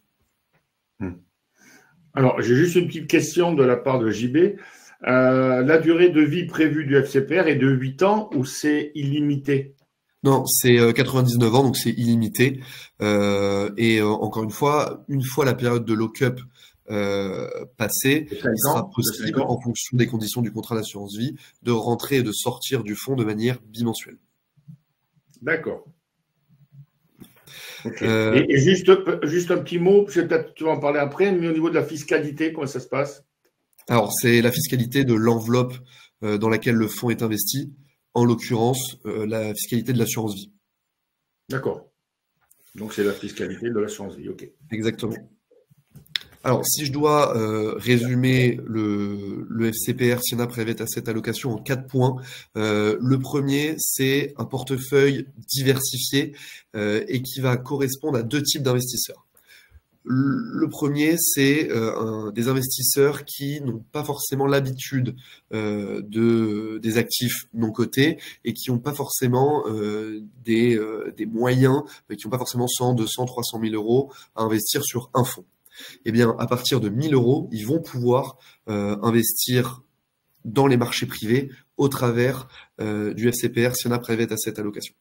Alors, j'ai juste une petite question de la part de JB. La durée de vie prévue du FCPR est de 8 ans ou c'est illimité? Non, c'est 99 ans, donc c'est illimité. Et encore une fois la période de lock-up passée, il sera possible, en fonction des conditions du contrat d'assurance vie, de rentrer et de sortir du fonds de manière bimensuelle. D'accord. Okay. Et juste un petit mot, peut-être tu vas en parler après, mais au niveau de la fiscalité, comment ça se passe? Alors, c'est la fiscalité de l'enveloppe dans laquelle le fonds est investi, en l'occurrence la fiscalité de l'assurance vie. D'accord. Donc, c'est la fiscalité de l'assurance vie, ok. Exactement. Alors, si je dois résumer le FCPR Siena Private Asset Allocation en 4 points, le premier, c'est un portefeuille diversifié et qui va correspondre à 2 types d'investisseurs. Le premier, c'est des investisseurs qui n'ont pas forcément l'habitude des actifs non cotés et qui n'ont pas forcément des moyens, qui n'ont pas forcément 100, 200, 300 000 euros à investir sur un fonds. Eh bien, à partir de 1 000 euros, ils vont pouvoir investir dans les marchés privés au travers du FCPR Siena Private Asset Allocation.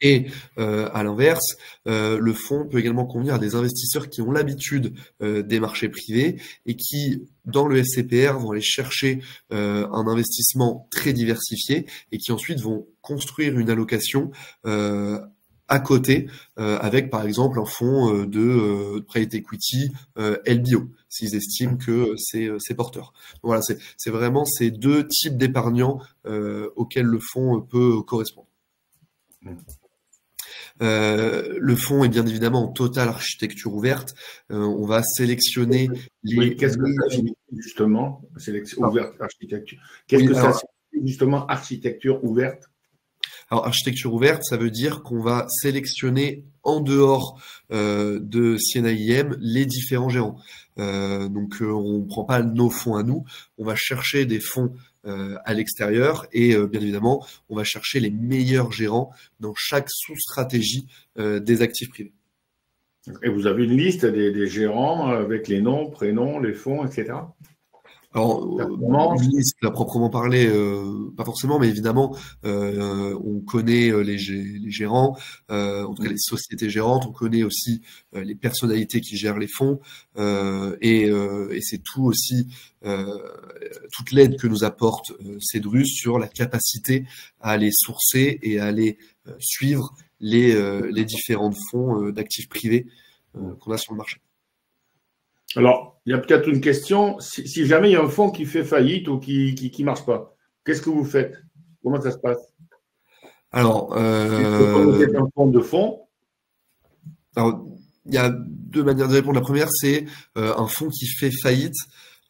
Et à l'inverse, le fonds peut également convenir à des investisseurs qui ont l'habitude des marchés privés et qui, dans le FCPR, vont aller chercher un investissement très diversifié et qui ensuite vont construire une allocation à côté, avec par exemple un fonds de private equity LBO, s'ils estiment que c'est porteur. Donc voilà, c'est vraiment ces 2 types d'épargnants auxquels le fonds peut correspondre. Le fonds est bien évidemment en totale architecture ouverte. On va sélectionner les... Oui, qu'est-ce que ça signifie justement, ouverte, architecture? Qu'est-ce que ça signifie justement, architecture ouverte? Alors, architecture ouverte, ça veut dire qu'on va sélectionner en dehors de Siena IM les différents gérants. Donc, on ne prend pas nos fonds à nous, on va chercher des fonds à l'extérieur et bien évidemment, on va chercher les meilleurs gérants dans chaque sous-stratégie des actifs privés. Et vous avez une liste des gérants avec les noms, prénoms, les fonds, etc. Alors, une liste, à proprement parler, pas forcément, mais évidemment, on connaît les gérants, en tout cas les sociétés gérantes, on connaît aussi les personnalités qui gèrent les fonds, et c'est tout aussi toute l'aide que nous apporte Cedrus sur la capacité à aller sourcer et à aller suivre les différents fonds d'actifs privés qu'on a sur le marché. Alors, il y a peut-être une question. Si jamais il y a un fonds qui fait faillite ou qui marche pas, qu'est-ce que vous faites? Comment ça se passe? Alors, vous êtes un fonds de fonds. Alors, il y a 2 manières de répondre. La première, c'est un fonds qui fait faillite.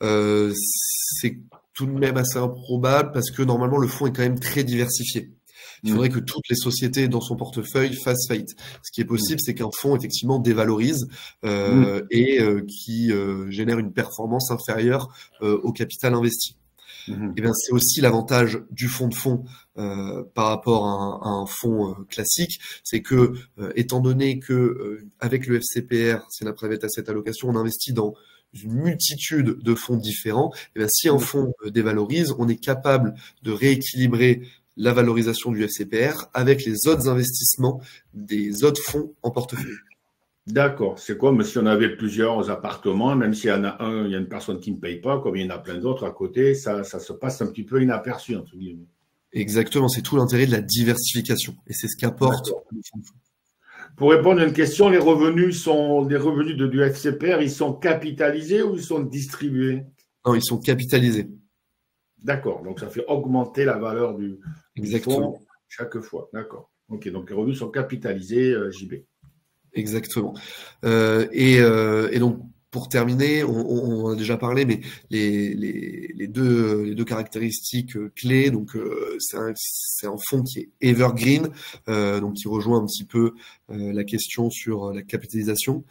C'est tout de même assez improbable parce que normalement, le fonds est quand même très diversifié. Il faudrait que toutes les sociétés dans son portefeuille fassent faillite. Ce qui est possible, c'est qu'un fonds effectivement dévalorise et qui génère une performance inférieure au capital investi. Et bien, c'est aussi l'avantage du fonds de fonds par rapport à un fonds classique, c'est que étant donné que avec le FCPR, c'est la Private Asset Allocation, on investit dans une multitude de fonds différents. Et bien, si un fonds dévalorise, on est capable de rééquilibrer la valorisation du FCPR avec les autres investissements des autres fonds en portefeuille. D'accord. C'est comme si on avait plusieurs appartements, même s'il y en a un, il y a une personne qui ne paye pas, comme il y en a plein d'autres à côté, ça se passe un petit peu inaperçu, entre guillemets. Exactement, c'est tout l'intérêt de la diversification. Et c'est ce qu'apporte le fonds de fonds. Pour répondre à une question, les revenus du FCPR, ils sont capitalisés ou ils sont distribués? Non, ils sont capitalisés. D'accord, donc ça fait augmenter la valeur du Exactement. fonds chaque fois. D'accord. Ok, donc les revenus sont capitalisés, JB. Exactement. Et donc, pour terminer, on en a déjà parlé, mais les deux caractéristiques clés, donc c'est un fonds qui est evergreen, donc qui rejoint un petit peu la question sur la capitalisation,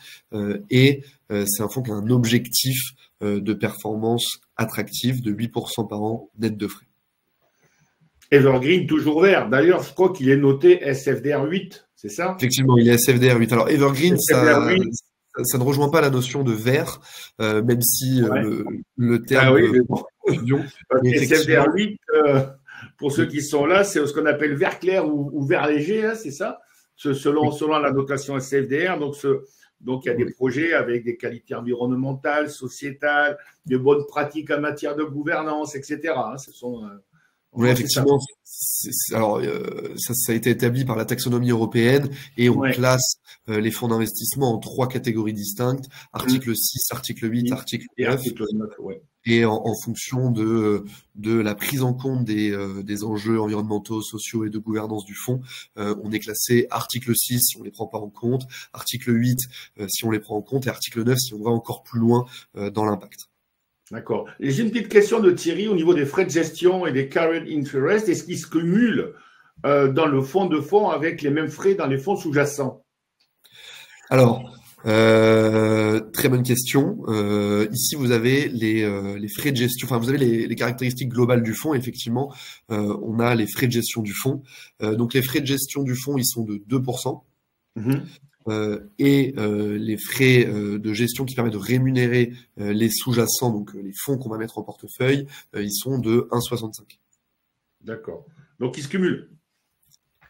et c'est un fonds qui a un objectif de performance attractive de 8% par an net de frais. Evergreen, toujours vert. D'ailleurs, je crois qu'il est noté SFDR 8, c'est ça? Effectivement, il est SFDR 8. Alors Evergreen, SFDR 8, ça ne rejoint pas la notion de vert, même si ouais. le Ah terme oui, mais bon. fusion. Parce Mais que effectivement, SFDR 8, pour ceux qui sont là, c'est ce qu'on appelle vert clair ou vert léger, hein, c'est ça? Selon la notation SFDR. Donc, il y a des projets avec des qualités environnementales, sociétales, de bonnes pratiques en matière de gouvernance, etc. Hein, oui, ça. effectivement, alors ça a été établi par la taxonomie européenne et on Ouais. classe les fonds d'investissement en 3 catégories distinctes, article 6, article 8, article 9. Et article 9, ouais. Et en fonction de la prise en compte des enjeux environnementaux, sociaux et de gouvernance du fonds, on est classé article 6 si on les prend pas en compte, article 8 si on les prend en compte et article 9 si on va encore plus loin dans l'impact. D'accord. Et j'ai une petite question de Thierry au niveau des frais de gestion et des carried interest. Est-ce qu'ils se cumulent dans le fonds de fonds avec les mêmes frais dans les fonds sous-jacents? Alors, très bonne question. Ici, vous avez les frais de gestion, enfin, vous avez les caractéristiques globales du fonds. Effectivement, on a les frais de gestion du fonds. Donc, les frais de gestion du fonds, ils sont de 2%. Et les frais de gestion qui permettent de rémunérer les sous-jacents, donc les fonds qu'on va mettre en portefeuille, ils sont de 1,65. D'accord. Donc, ils se cumulent.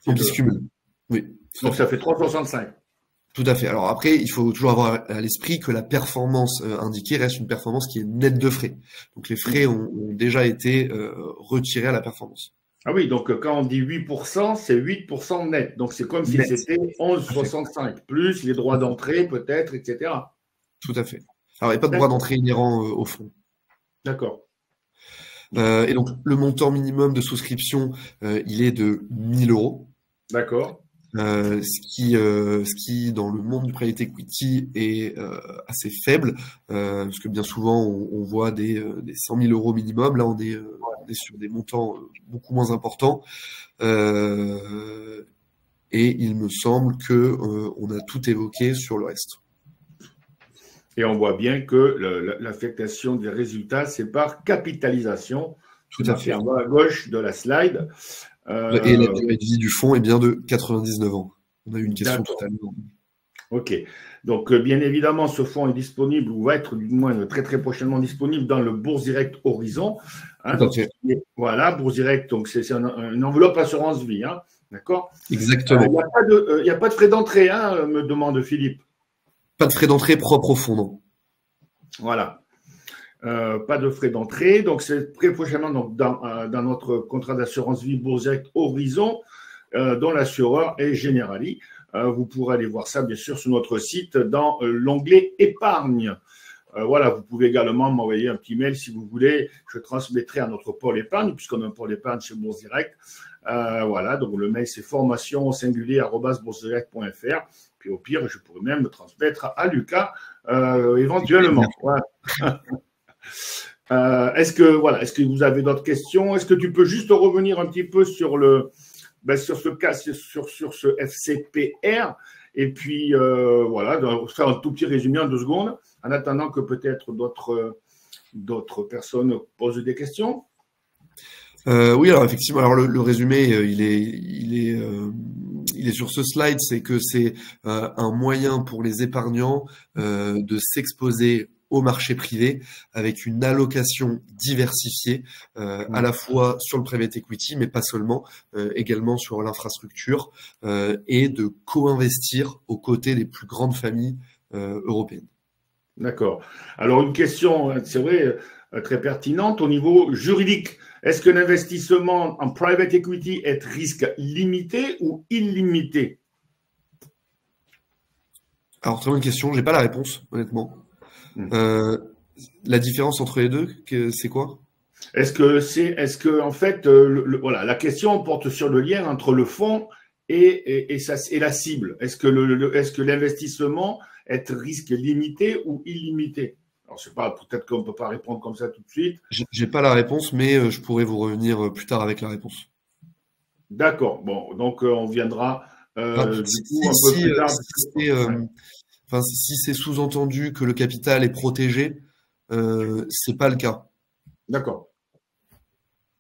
Donc, ils se cumulent. Oui. Donc, ça fait 3,65. Tout à fait. Alors après, il faut toujours avoir à l'esprit que la performance indiquée reste une performance qui est nette de frais. Donc les frais ont déjà été retirés à la performance. Ah oui, donc quand on dit 8%, c'est 8% net. Donc c'est comme si c'était 11,65, plus les droits d'entrée peut-être, etc. Tout à fait. Alors il n'y a pas de droit d'entrée inhérent au fonds. D'accord. Et donc le montant minimum de souscription, il est de 1 000 euros. D'accord. Ce qui dans le monde du private equity est assez faible, parce que bien souvent on voit des 100 000 euros minimum. Là on est sur des montants beaucoup moins importants, et il me semble que on a tout évoqué sur le reste. Et on voit bien que l'affectation des résultats, c'est par capitalisation. Tout à fait. En bas à gauche de la slide. Et la durée de vie du fonds est bien de 99 ans. On a eu une question tout à l'heure. Ok. Donc, bien évidemment, ce fonds est disponible ou va être du moins très très prochainement disponible dans le Bourse Direct Horizon. Hein, donc, voilà, Bourse Direct, donc c'est une enveloppe assurance vie. Hein, d'accord. Exactement. Il n'y a pas de frais d'entrée, hein, me demande Philippe. Pas de frais d'entrée propre au fonds, non. Voilà. Pas de frais d'entrée. Donc, c'est très prochainement donc, dans notre contrat d'assurance vie Bourse Direct Horizon, dont l'assureur est Generali. Vous pourrez aller voir ça, bien sûr, sur notre site dans l'onglet épargne. Voilà, vous pouvez également m'envoyer un petit mail si vous voulez. Je transmettrai à notre pôle épargne, puisqu'on a un pôle épargne chez Bourse Direct. Voilà, donc le mail, c'est formation@boursedirect.fr. Puis au pire, je pourrais même le transmettre à Lucas éventuellement. Voilà. Est-ce que vous avez d'autres questions? Est-ce que tu peux juste revenir un petit peu sur sur ce cas, sur ce FCPR, et puis voilà, faire un tout petit résumé en 2 secondes, en attendant que peut-être d'autres personnes posent des questions. Oui, alors effectivement, alors le résumé, il est sur ce slide, c'est que c'est un moyen pour les épargnants de s'exposer au marché privé avec une allocation diversifiée, à la fois sur le private equity, mais pas seulement, également sur l'infrastructure, et de co-investir aux côtés des plus grandes familles européennes. D'accord. Alors une question, c'est vrai, très pertinente au niveau juridique. Est-ce que l'investissement en private equity est risque limité ou illimité? Alors, très bonne question. J'ai pas la réponse, honnêtement. Hmm. La différence entre les deux, c'est quoi? Est-ce que en fait, voilà, la question porte sur le lien entre le fonds et la cible. Est-ce que l'investissement est risque limité ou illimité? Alors, je sais pas, peut-être qu'on peut pas répondre comme ça tout de suite. J'ai pas la réponse, mais je pourrais vous revenir plus tard avec la réponse. D'accord. Bon, donc on viendra Enfin, du coup un peu plus tard. Ouais, enfin, si c'est sous-entendu que le capital est protégé, c'est pas le cas. d'accord,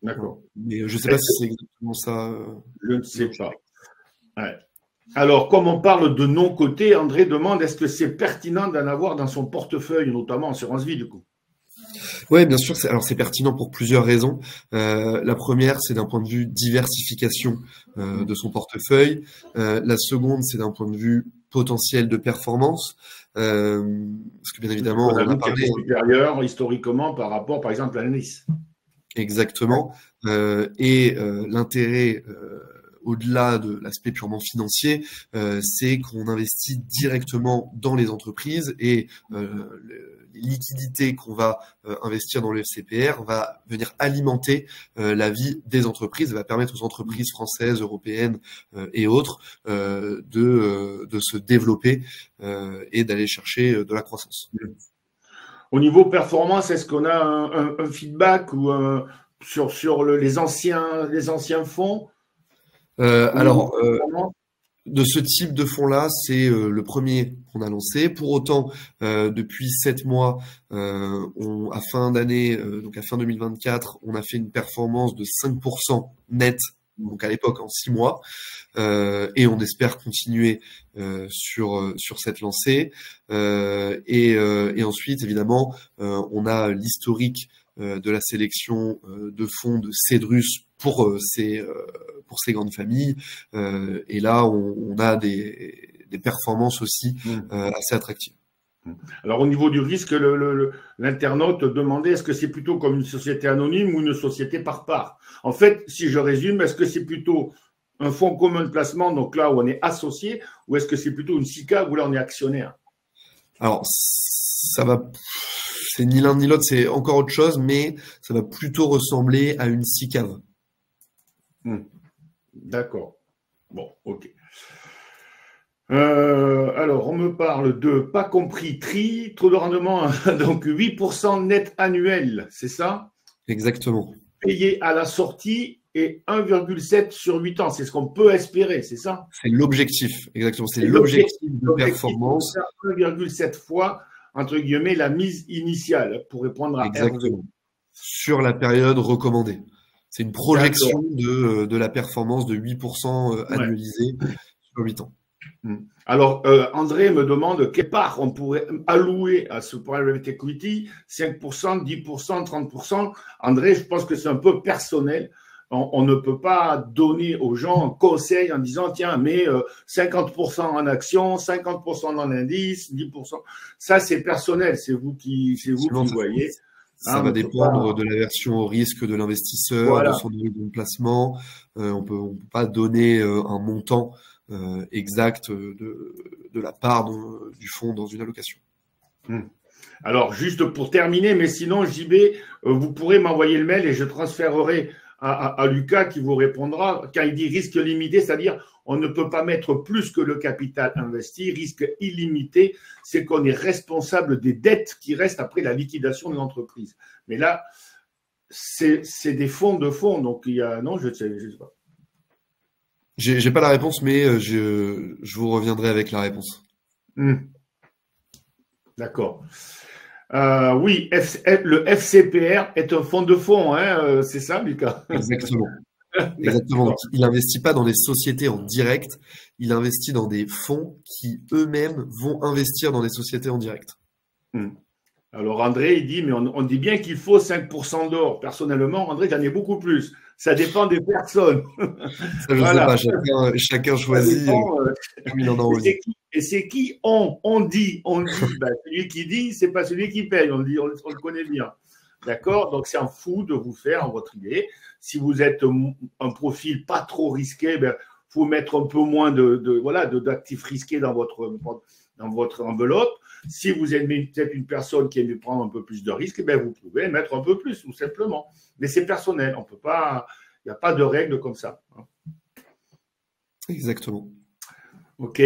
Voilà. d'accord. Mais je sais pas si c'est exactement ça. Je ne sais pas. Ouais. Alors, comme on parle de non-coté, André demande est-ce que c'est pertinent d'en avoir dans son portefeuille, notamment assurance vie, du coup? Ouais, bien sûr. Alors c'est pertinent pour plusieurs raisons. La première, c'est d'un point de vue diversification de son portefeuille. La seconde, c'est d'un point de vue potentiel de performance. Parce que bien évidemment, On on a en a vu qu'elle parlé est supérieure historiquement par rapport, par exemple, à la Nice. exactement. L'intérêt au-delà de l'aspect purement financier, c'est qu'on investit directement dans les entreprises et les liquidités qu'on va investir dans le FCPR va venir alimenter la vie des entreprises, va permettre aux entreprises françaises, européennes et autres de se développer et d'aller chercher de la croissance. Au niveau performance, est-ce qu'on a un feedback ou sur les anciens fonds au niveau Alors, performance? de ce type de fonds-là, c'est le premier qu'on a lancé. Pour autant, depuis 7 mois, à fin d'année, donc à fin 2024, on a fait une performance de 5% net, donc à l'époque en 6 mois, et on espère continuer sur cette lancée. Et ensuite, évidemment, on a l'historique de la sélection de fonds de Cedrus pour ces grandes familles. Et là, on a des performances aussi assez attractives. Alors, au niveau du risque, l'internaute demandait est-ce que c'est plutôt comme une société anonyme ou une société par part? En fait, si je résume, est-ce que c'est plutôt un fonds commun de placement, donc là où on est associé, ou est-ce que c'est plutôt une SICA où là on est actionnaire? Alors, c'est ni l'un ni l'autre, c'est encore autre chose, mais ça va plutôt ressembler à une SICAV. D'accord. Bon, ok. Alors, on me parle de pas compris tri, taux de rendement, donc 8% net annuel, c'est ça? Exactement. Payé à la sortie et 1,7 sur 8 ans, c'est ce qu'on peut espérer, c'est ça? C'est l'objectif, exactement. C'est Et l'objectif de l'objectif, performance. c'est 1,7 fois, entre guillemets, la mise initiale pour répondre à Hervé. Exactement. Sur la période recommandée. C'est une projection D'accord. de la performance de 8% Ouais. annualisé sur 8 ans. Alors, André me demande quelle part on pourrait allouer à ce private equity, 5%, 10%, 30%. André, je pense que c'est un peu personnel. On ne peut pas donner aux gens un conseil en disant, tiens, mais 50% en actions, 50% dans l'indice, 10%. Ça, c'est personnel. C'est vous qui Sinon, voyez. ça Hein, va on ne peut pas. dépendre de l'aversion au risque de l'investisseur, de Voilà. son horizon de placement. On peut pas donner un montant exact de la part du fonds dans une allocation. Alors, juste pour terminer, mais sinon, JB, vous pourrez m'envoyer le mail et je transférerai à Lucas qui vous répondra. Quand il dit risque limité, c'est-à-dire on ne peut pas mettre plus que le capital investi. Risque illimité, c'est qu'on est responsable des dettes qui restent après la liquidation de l'entreprise. Mais là, c'est des fonds de fonds. Donc, il y a. Non, je ne sais pas. J'ai pas la réponse, mais je vous reviendrai avec la réponse. D'accord. Oui, le FCPR est un fonds de fonds, hein, c'est ça, Lucas? Exactement. Exactement. Donc, il n'investit pas dans des sociétés en direct, il investit dans des fonds qui eux-mêmes vont investir dans des sociétés en direct. Alors André, il dit, mais on dit bien qu'il faut 5% d'or. Personnellement, André, j'en ai beaucoup plus. Ça dépend des personnes. Ça, je Voilà. sais pas, chacun choisit comme il en a envie. Et c'est qui on dit. Ben, celui qui dit, c'est pas celui qui paye. On le connaît bien. D'accord? Donc, c'est un fou de vous faire votre idée. Si vous êtes un profil pas trop risqué, ben, faut mettre un peu moins d'actifs risqués dans dans votre enveloppe. Si vous êtes peut-être une personne qui aime prendre un peu plus de risques, eh vous pouvez mettre un peu plus, tout simplement. Mais c'est personnel, on peut pas, il n'y a pas de règle comme ça. Exactement. OK.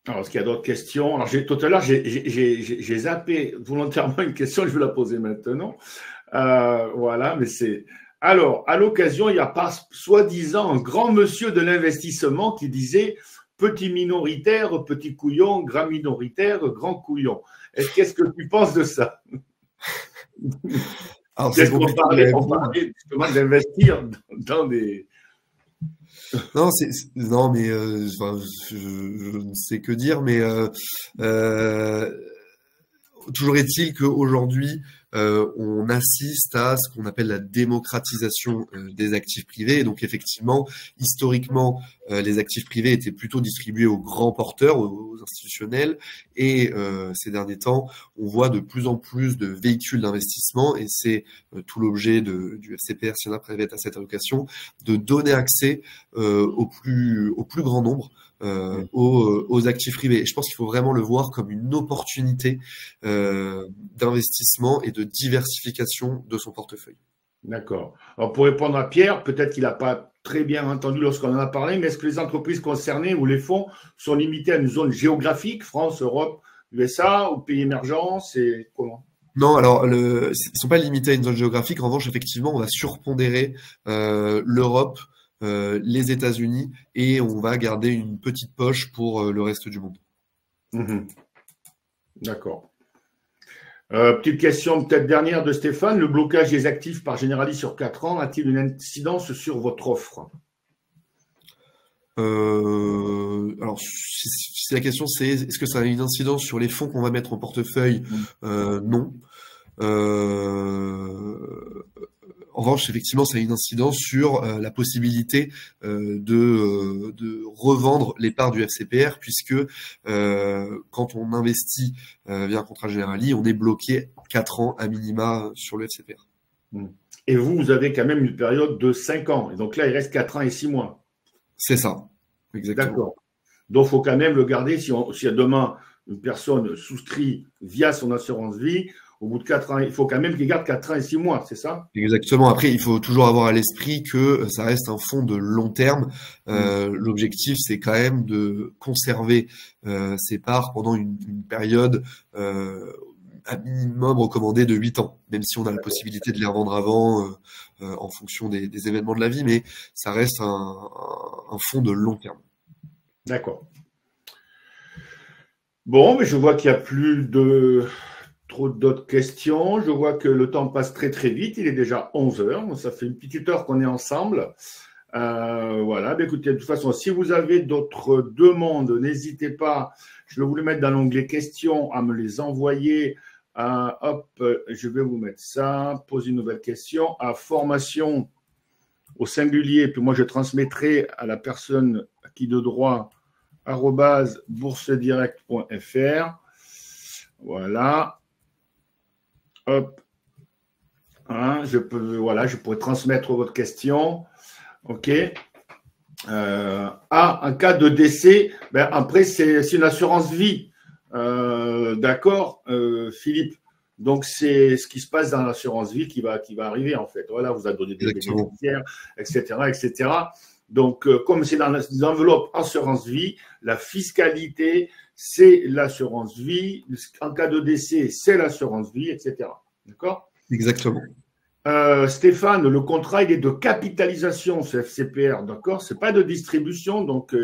Alors, est-ce qu'il y a d'autres questions? Alors, tout à l'heure, j'ai zappé volontairement une question, je vais la poser maintenant. Voilà, mais c'est… Alors, à l'occasion, il y a pas, soi-disant, un grand monsieur de l'investissement qui disait « petit minoritaire, petit couillon, grand minoritaire, grand couillon ». Qu'est-ce que tu penses de ça? Alors, c'est compliqué. On parlait justement d'investir dans des… Non, mais je ne sais que dire, mais toujours est-il qu'aujourd'hui, on assiste à ce qu'on appelle la démocratisation des actifs privés. Et donc, effectivement, historiquement, les actifs privés étaient plutôt distribués aux grands porteurs, aux institutionnels. Et ces derniers temps, on voit de plus en plus de véhicules d'investissement. Et c'est tout l'objet du FCPR, Siena Private Asset Allocation, de donner accès au plus grand nombre aux actifs privés. Et je pense qu'il faut vraiment le voir comme une opportunité d'investissement et de diversification de son portefeuille. D'accord. Alors pour répondre à Pierre, peut-être qu'il n'a pas très bien entendu lorsqu'on en a parlé, mais est-ce que les entreprises concernées ou les fonds sont limités à une zone géographique, France, Europe, USA, ou pays émergents, c'est comment? Non, alors ils ne sont pas limités à une zone géographique. En revanche, effectivement, on va surpondérer l'Europe, les États-Unis, et on va garder une petite poche pour le reste du monde. D'accord. Petite question peut-être dernière de Stéphane. Le blocage des actifs par Generali sur 4 ans a-t-il une incidence sur votre offre? Alors, si la question c'est est-ce que ça a une incidence sur les fonds qu'on va mettre en portefeuille? Non. En revanche, effectivement, ça a une incidence sur la possibilité de revendre les parts du FCPR, puisque quand on investit via un contrat Generali, on est bloqué 4 ans à minima sur le FCPR. Et vous avez quand même une période de 5 ans. Et donc là, il reste 4 ans et 6 mois. C'est ça, exactement. D'accord. Donc, il faut quand même le garder. Si demain, une personne souscrit via son assurance vie, au bout de 4 ans, il faut quand même qu'il garde 4 ans et 6 mois, c'est ça? Exactement. Après, il faut toujours avoir à l'esprit que ça reste un fonds de long terme. L'objectif, c'est quand même de conserver ses parts pendant une période à minimum recommandée de 8 ans, même si on a la possibilité de les revendre avant en fonction des événements de la vie, mais ça reste un fonds de long terme. D'accord. Bon, mais je vois qu'il n'y a plus de… trop d'autres questions. Je vois que le temps passe très très vite. Il est déjà 11 heures. Ça fait une petite heure qu'on est ensemble. Voilà. Mais écoutez, de toute façon, si vous avez d'autres demandes, n'hésitez pas. Je vais vous les mettre dans l'onglet questions à me les envoyer. Hop, je vais vous mettre ça. Poser une nouvelle question à formation au singulier. Puis moi, je transmettrai à la personne qui de droit @boursedirect.fr. Voilà. Hop. Je pourrais transmettre votre question. OK. En cas de décès, après, c'est une assurance vie. D'accord, Philippe. Donc, c'est ce qui se passe dans l'assurance vie qui va arriver, en fait. Voilà, vous avez donné des bénéficiaires, etc., etc. Donc, comme c'est dans l'enveloppe assurance vie, la fiscalité, c'est l'assurance vie. En cas de décès, c'est l'assurance vie, etc. D'accord? Exactement. Stéphane, le contrat, il est de capitalisation, ce FCPR, d'accord? Ce n'est pas de distribution, donc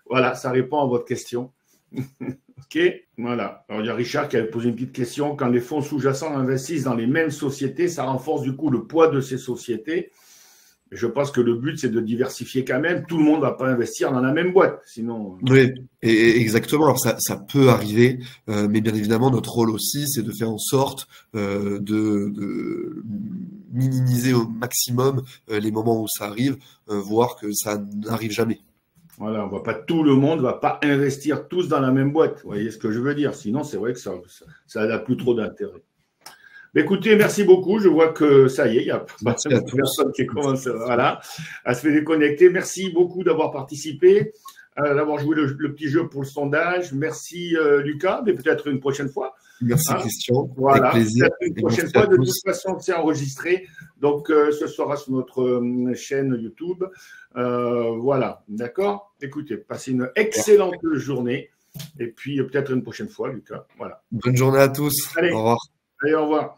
voilà, ça répond à votre question. OK, voilà. Alors, il y a Richard qui avait posé une petite question. Quand les fonds sous-jacents investissent dans les mêmes sociétés, ça renforce du coup le poids de ces sociétés. Je pense que le but, c'est de diversifier quand même. Tout le monde ne va pas investir dans la même boîte, sinon… Oui, exactement. Alors, ça peut arriver, mais bien évidemment, notre rôle aussi, c'est de faire en sorte de minimiser au maximum les moments où ça arrive, voire que ça n'arrive jamais. Voilà, tout le monde ne va pas investir tous dans la même boîte. Vous voyez ce que je veux dire? Sinon, c'est vrai que ça n'a plus trop d'intérêt. Écoutez, merci beaucoup. Je vois que ça y est, il y a pas de personnes qui commencent à se déconnecter. Merci beaucoup d'avoir participé. d'avoir joué le petit jeu pour le sondage. Merci Lucas, mais peut-être une prochaine fois. Merci Christian, voilà, avec plaisir. Une prochaine fois, de toute façon, c'est enregistré. Donc, ce sera sur notre chaîne YouTube. Voilà, d'accord. Écoutez, passez une excellente journée. Et puis, peut-être une prochaine fois, Lucas. Voilà. Bonne journée à tous. Allez, au revoir. Allez, au revoir.